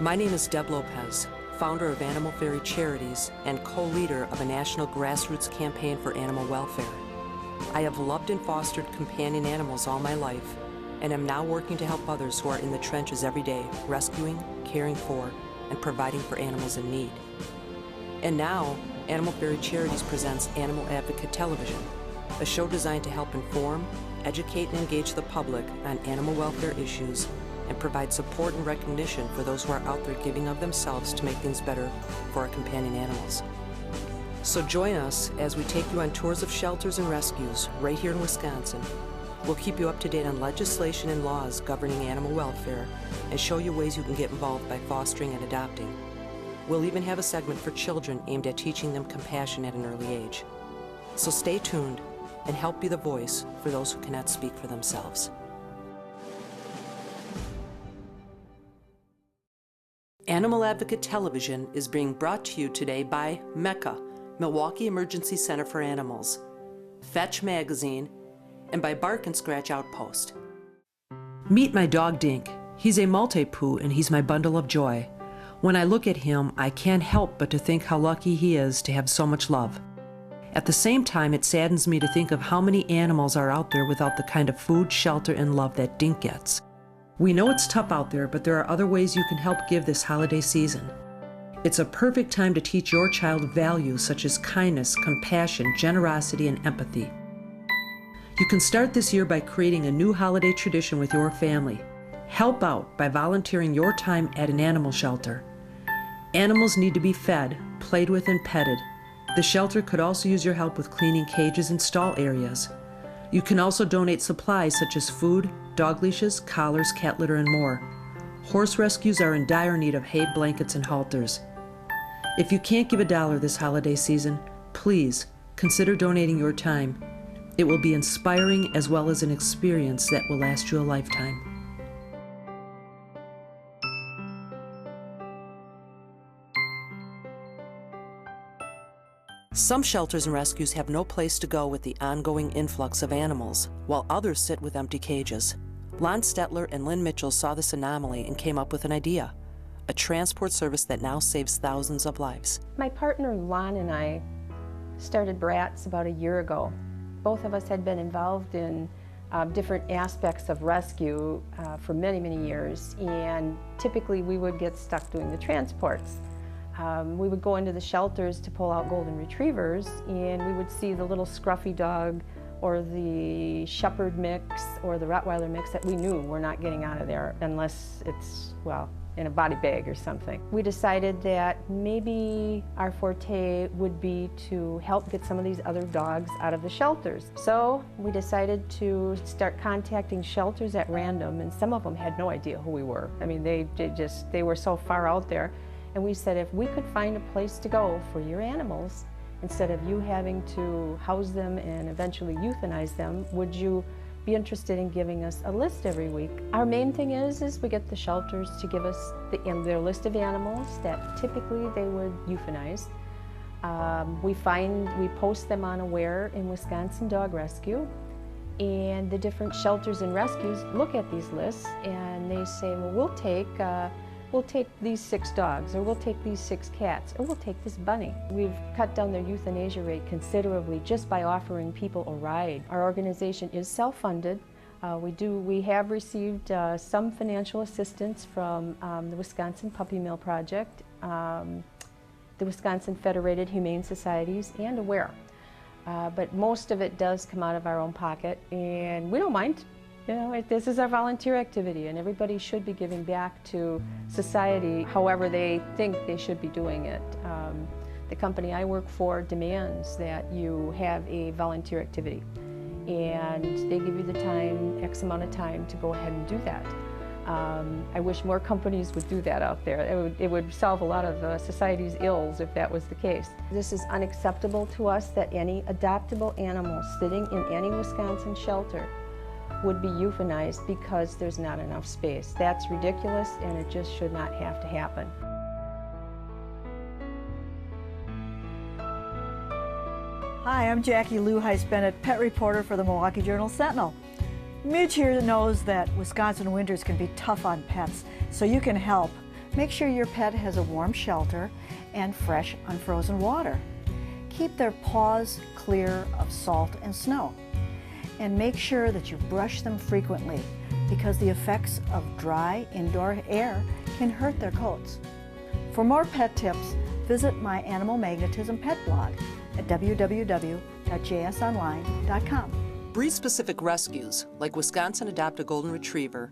My name is Deb Lopez, founder of Animal Fairy Charities and co-leader of a national grassroots campaign for animal welfare. I have loved and fostered companion animals all my life, and am now working to help others who are in the trenches every day, rescuing, caring for, and providing for animals in need. And now, Animal Fairy Charities presents Animal Advocate Television, a show designed to help inform, educate, and engage the public on animal welfare issues and provide support and recognition for those who are out there giving of themselves to make things better for our companion animals. So join us as we take you on tours of shelters and rescues right here in Wisconsin. We'll keep you up to date on legislation and laws governing animal welfare and show you ways you can get involved by fostering and adopting. We'll even have a segment for children aimed at teaching them compassion at an early age. So stay tuned and help be the voice for those who cannot speak for themselves. Animal Advocate Television is being brought to you today by MECA, Milwaukee Emergency Center for Animals, Fetch Magazine, and by Bark and Scratch Outpost. Meet my dog Dink. He's a Maltipoo and he's my bundle of joy. When I look at him, I can't help but to think how lucky he is to have so much love. At the same time, it saddens me to think of how many animals are out there without the kind of food, shelter, and love that Dink gets. We know it's tough out there, but there are other ways you can help give this holiday season. It's a perfect time to teach your child values such as kindness, compassion, generosity, and empathy. You can start this year by creating a new holiday tradition with your family. Help out by volunteering your time at an animal shelter. Animals need to be fed, played with, and petted. The shelter could also use your help with cleaning cages and stall areas. You can also donate supplies such as food, dog leashes, collars, cat litter, and more. Horse rescues are in dire need of hay, blankets, and halters. If you can't give $1 this holiday season, please consider donating your time. It will be inspiring as well as an experience that will last you a lifetime. Some shelters and rescues have no place to go with the ongoing influx of animals, while others sit with empty cages. Lon Stetler and Lynn Mitchell saw this anomaly and came up with an idea, a transport service that now saves thousands of lives. My partner Lon and I started Bratz about a year ago. Both of us had been involved in different aspects of rescue for many, many years, and typically we would get stuck doing the transports. We would go into the shelters to pull out golden retrievers, and we would see the little scruffy dog or the shepherd mix or the Rottweiler mix that we knew we're not getting out of there unless it's, well, in a body bag or something. We decided that maybe our forte would be to help get some of these other dogs out of the shelters. So we decided to start contacting shelters at random, and some of them had no idea who we were. I mean, they were so far out there. And we said, if we could find a place to go for your animals, instead of you having to house them and eventually euthanize them, would you be interested in giving us a list every week? Our main thing is we get the shelters to give us their list of animals that typically they would euthanize. We post them on Aware in Wisconsin Dog Rescue, and the different shelters and rescues look at these lists and they say, well, we'll take these 6 dogs, or we'll take these 6 cats, or we'll take this bunny. We've cut down their euthanasia rate considerably just by offering people a ride. Our organization is self-funded. We have received some financial assistance from the Wisconsin Puppy Mill Project, the Wisconsin Federated Humane Societies, and Aware. But most of it does come out of our own pocket, and we don't mind. You know, this is our volunteer activity, and everybody should be giving back to society however they think they should be doing it. The company I work for demands that you have a volunteer activity, and they give you the time, X amount of time, to go ahead and do that. I wish more companies would do that out there. It would solve a lot of society's ills if that was the case. This is unacceptable to us that any adoptable animal sitting in any Wisconsin shelter would be euthanized because there's not enough space. That's ridiculous, and it just should not have to happen. Hi, I'm Jackie Lou Heiss-Bennett, pet reporter for the Milwaukee Journal-Sentinel. Midge here knows that Wisconsin winters can be tough on pets, so you can help. Make sure your pet has a warm shelter and fresh, unfrozen water. Keep their paws clear of salt and snow. And make sure that you brush them frequently because the effects of dry indoor air can hurt their coats. For more pet tips, visit my Animal Magnetism pet blog at www.jsonline.com. Breed-specific rescues, like Wisconsin Adopt a Golden Retriever,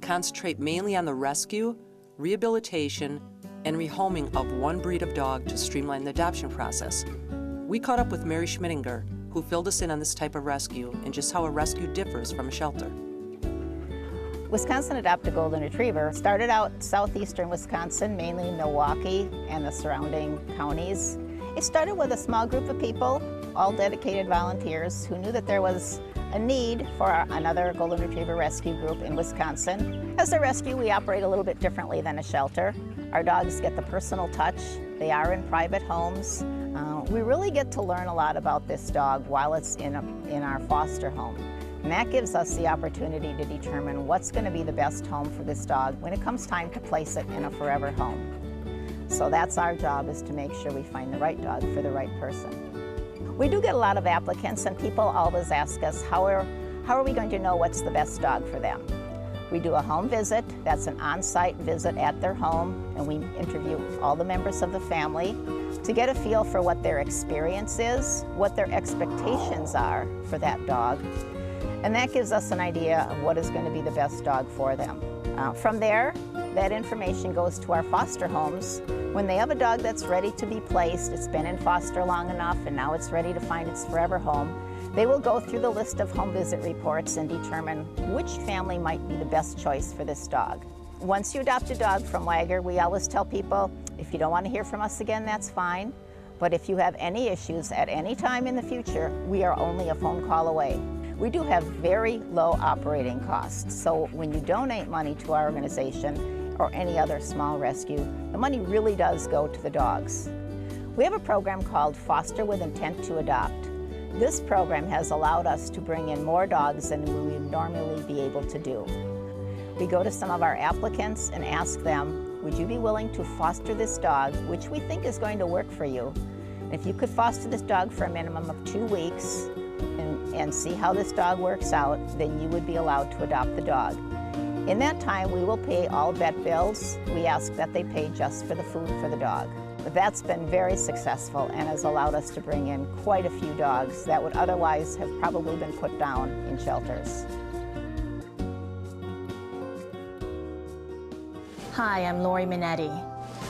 concentrate mainly on the rescue, rehabilitation, and rehoming of one breed of dog to streamline the adoption process. We caught up with Mary Schmittinger, who filled us in on this type of rescue and just how a rescue differs from a shelter. Wisconsin Adopt a Golden Retriever started out southeastern Wisconsin, mainly Milwaukee and the surrounding counties. It started with a small group of people, all dedicated volunteers, who knew that there was a need for another Golden Retriever rescue group in Wisconsin. As a rescue, we operate a little bit differently than a shelter. Our dogs get the personal touch. They are in private homes. We really get to learn a lot about this dog while it's in our foster home. And that gives us the opportunity to determine what's going to be the best home for this dog when it comes time to place it in a forever home. So that's our job, is to make sure we find the right dog for the right person. We do get a lot of applicants, and people always ask us, how are we going to know what's the best dog for them? We do a home visit. That's an on-site visit at their home, and we interview all the members of the family to get a feel for what their experience is, what their expectations are for that dog. And that gives us an idea of what is going to be the best dog for them. From there, that information goes to our foster homes. When they have a dog that's ready to be placed, it's been in foster long enough and now it's ready to find its forever home, they will go through the list of home visit reports and determine which family might be the best choice for this dog. Once you adopt a dog from Wagger, we always tell people, if you don't want to hear from us again, that's fine. But if you have any issues at any time in the future, we are only a phone call away. We do have very low operating costs, so when you donate money to our organization or any other small rescue, the money really does go to the dogs. We have a program called Foster with Intent to Adopt. This program has allowed us to bring in more dogs than we would normally be able to do. We go to some of our applicants and ask them, would you be willing to foster this dog, which we think is going to work for you? And if you could foster this dog for a minimum of 2 weeks, and see how this dog works out, then you would be allowed to adopt the dog. In that time, we will pay all vet bills. We ask that they pay just for the food for the dog. But that's been very successful and has allowed us to bring in quite a few dogs that would otherwise have probably been put down in shelters. Hi, I'm Lori Minetti.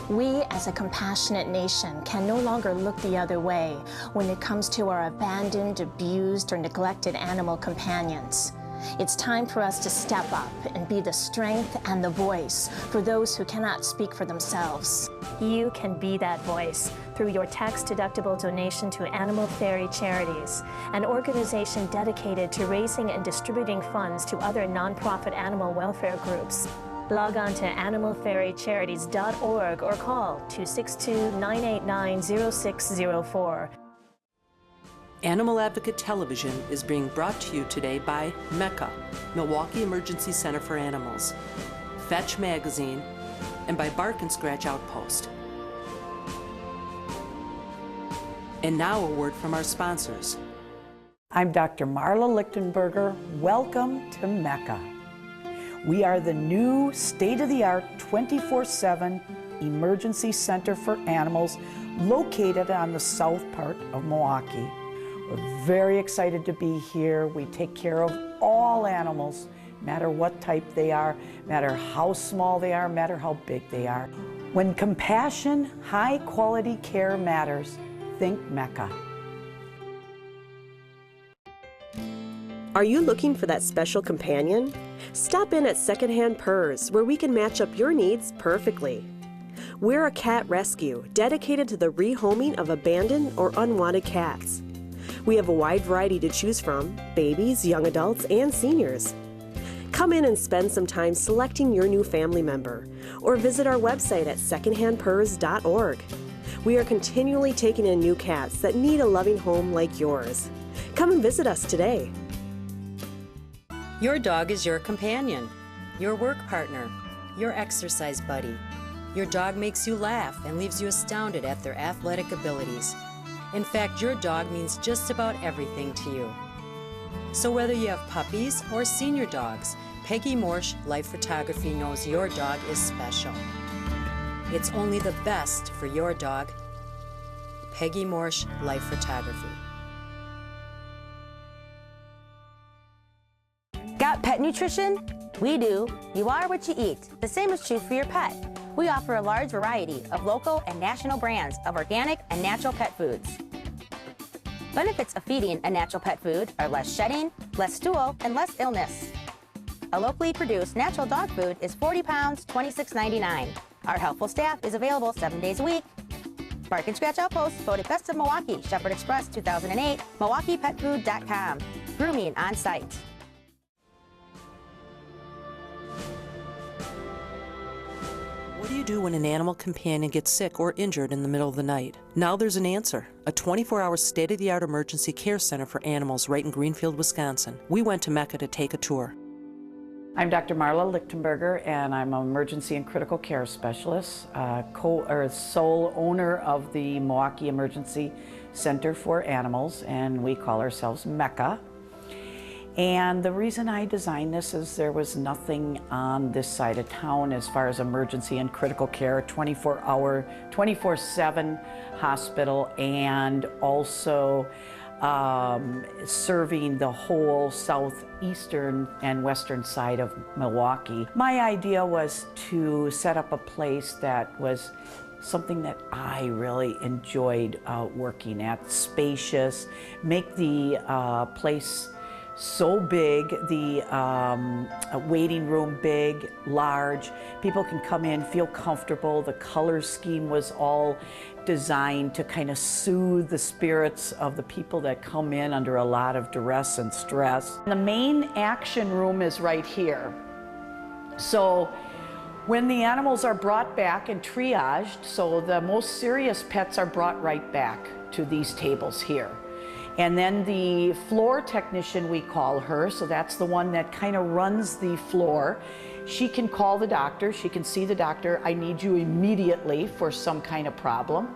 We, as a compassionate nation, can no longer look the other way when it comes to our abandoned, abused, or neglected animal companions. It's time for us to step up and be the strength and the voice for those who cannot speak for themselves. You can be that voice through your tax-deductible donation to Animal Fairy Charities, an organization dedicated to raising and distributing funds to other nonprofit animal welfare groups. Log on to animalfairycharities.org or call 262-989-0604. Animal Advocate Television is being brought to you today by MECA, Milwaukee Emergency Center for Animals, Fetch Magazine, and by Bark and Scratch Outpost. And now a word from our sponsors. I'm Dr. Marla Lichtenberger. Welcome to MECA. We are the new state-of-the-art 24/7 emergency center for animals located on the south part of Milwaukee. We're very excited to be here. We take care of all animals, no matter what type they are, no matter how small they are, no matter how big they are. When compassion, high-quality care matters, think MECA. Are you looking for that special companion? Stop in at Secondhand Purrs, where we can match up your needs perfectly. We're a cat rescue dedicated to the rehoming of abandoned or unwanted cats. We have a wide variety to choose from, babies, young adults, and seniors. Come in and spend some time selecting your new family member, or visit our website at secondhandpurrs.org. We are continually taking in new cats that need a loving home like yours. Come and visit us today. Your dog is your companion, your work partner, your exercise buddy, Your dog makes you laugh and leaves you astounded at their athletic abilities. In fact, your dog means just about everything to you. So whether you have puppies or senior dogs, Peggy Morsch Life Photography knows your dog is special. It's only the best for your dog. Peggy Morsch Life Photography. Got pet nutrition? We do. You are what you eat. The same is true for your pet. We offer a large variety of local and national brands of organic and natural pet foods. Benefits of feeding a natural pet food are less shedding, less stool, and less illness. A locally produced natural dog food is 40 pounds, $26.99. Our helpful staff is available 7 days a week. Bark and Scratch Outpost voted Best of Milwaukee, Shepherd Express 2008, MilwaukeePetFood.com. Grooming on site. What do you do when an animal companion gets sick or injured in the middle of the night? Now there's an answer. A 24-hour state-of-the-art emergency care center for animals right in Greenfield, Wisconsin. We went to Mecca to take a tour. I'm Dr. Marla Lichtenberger, and I'm an emergency and critical care specialist, sole owner of the Milwaukee Emergency Center for Animals, and we call ourselves Mecca. And the reason I designed this is there was nothing on this side of town as far as emergency and critical care, 24-hour, 24/7 hospital, and also serving the whole southeastern and western side of Milwaukee. My idea was to set up a place that was something that I really enjoyed working at, spacious, make the place so big, the waiting room big, large. People can come in, feel comfortable. The color scheme was all designed to kind of soothe the spirits of the people that come in under a lot of duress and stress. The main action room is right here. So when the animals are brought back and triaged, so the most serious pets are brought right back to these tables here. And then the floor technician, we call her, so that's the one that kind of runs the floor. She can call the doctor, she can see the doctor, I need you immediately for some kind of problem.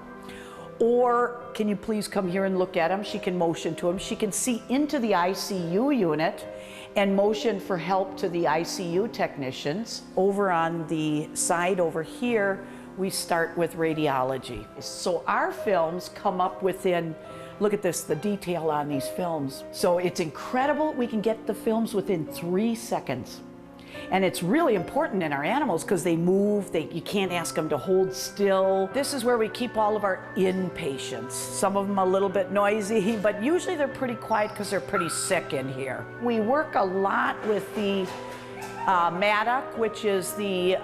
Or can you please come here and look at him? She can motion to him. She can see into the ICU unit and motion for help to the ICU technicians. Over on the side over here, we start with radiology. So our films come up within, look at this, the detail on these films. So it's incredible. We can get the films within 3 seconds. And it's really important in our animals because they move, you can't ask them to hold still. This is where we keep all of our inpatients. Some of them a little bit noisy, but usually they're pretty quiet because they're pretty sick in here. We work a lot with the MADOC, which is the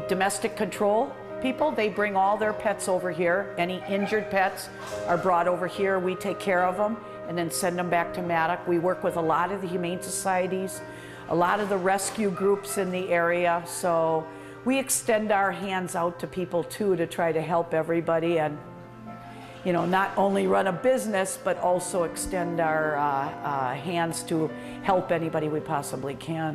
domestic control people. They bring all their pets over here. Any injured pets are brought over here. We take care of them and then send them back to MADOC. We work with a lot of the humane societies, a lot of the rescue groups in the area. So we extend our hands out to people too to try to help everybody and, you know, not only run a business, but also extend our hands to help anybody we possibly can.